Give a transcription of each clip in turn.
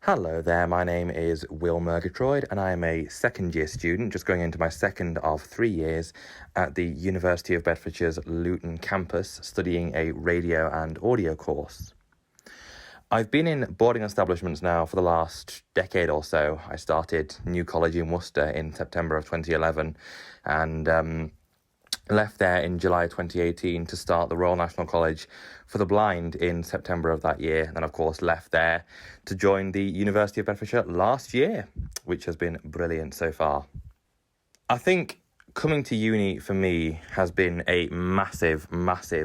Hello there, my name is Will Murgatroyd and I am a second year student, just going into my second of 3 years at the University of Bedfordshire's Luton campus, studying a radio and audio course. I've been in boarding establishments now for the last decade or so. I started New College in Worcester in September of 2011 and left there in July 2018 to start the Royal National College for the Blind in September of that year. And then, of course, left there to join the University of Bedfordshire last year, which has been brilliant so far. I think coming to uni for me has been a massive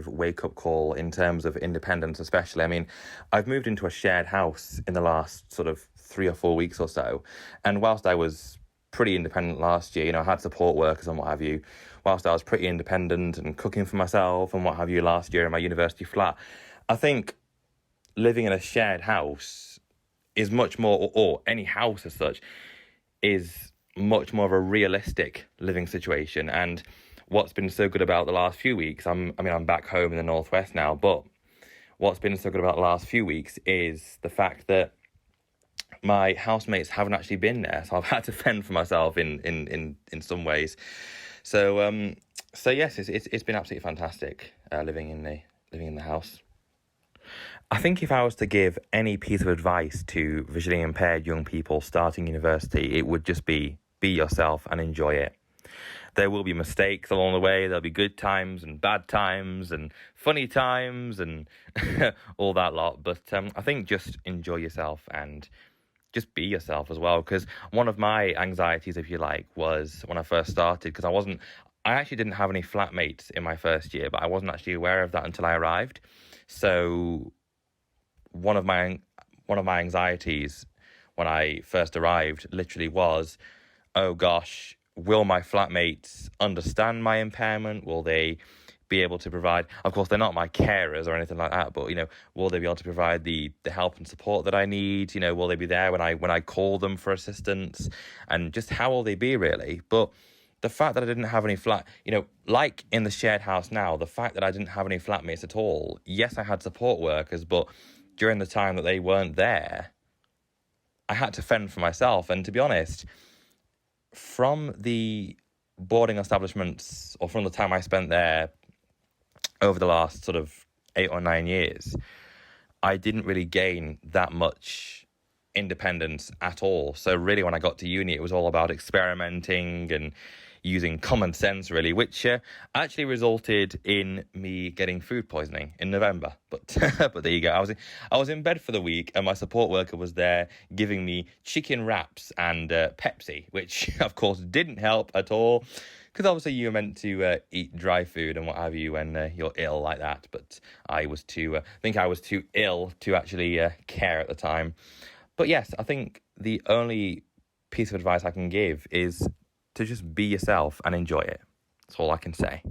wake-up call in terms of independence, especially. I mean, I've moved into a shared house in the last sort of 3 or 4 weeks or so. And whilst I was pretty independent last year, I had support workers and what have you, whilst I was pretty independent and cooking for myself and what have you last year in my university flat, I think living in a shared house is much more, or any house as such, is much more of a realistic living situation. And what's been so good about the last few weeks, I'm back home in the Northwest now, but what's been so good about the last few weeks is the fact that my housemates haven't actually been there, so I've had to fend for myself in some ways. So yes, it's been absolutely fantastic living in the house. I think if I was to give any piece of advice to visually impaired young people starting university, it would just be yourself and enjoy it. There will be mistakes along the way. There'll be good times and bad times and funny times and all that lot. But I think just enjoy yourself and just be yourself as well. Because one of my anxieties, if you like, was when I first started, because I actually didn't have any flatmates in my first year, but I wasn't actually aware of that until I arrived. So one of my anxieties when I first arrived literally was, oh gosh, will my flatmates understand my impairment? Will they be able to provide, of course they're not my carers or anything like that, but will they be able to provide the help and support that I need? Will they be there when I call them for assistance? And just how will they be really? But the fact that I didn't have any like in the shared house now, the fact that I didn't have any flatmates at all, yes, I had support workers, but during the time that they weren't there, I had to fend for myself. And to be honest, from the boarding establishments, or from the time I spent there over the last sort of 8 or 9 years, I didn't really gain that much independence at all. So really, when I got to uni, it was all about experimenting and using common sense, really, which actually resulted in me getting food poisoning in November. But there you go. I was in bed for the week, and my support worker was there giving me chicken wraps and Pepsi, which of course didn't help at all. Because obviously you're meant to eat dry food and what have you when you're ill like that. But I was too ill to actually care at the time. But yes, I think the only piece of advice I can give is to just be yourself and enjoy it. That's all I can say.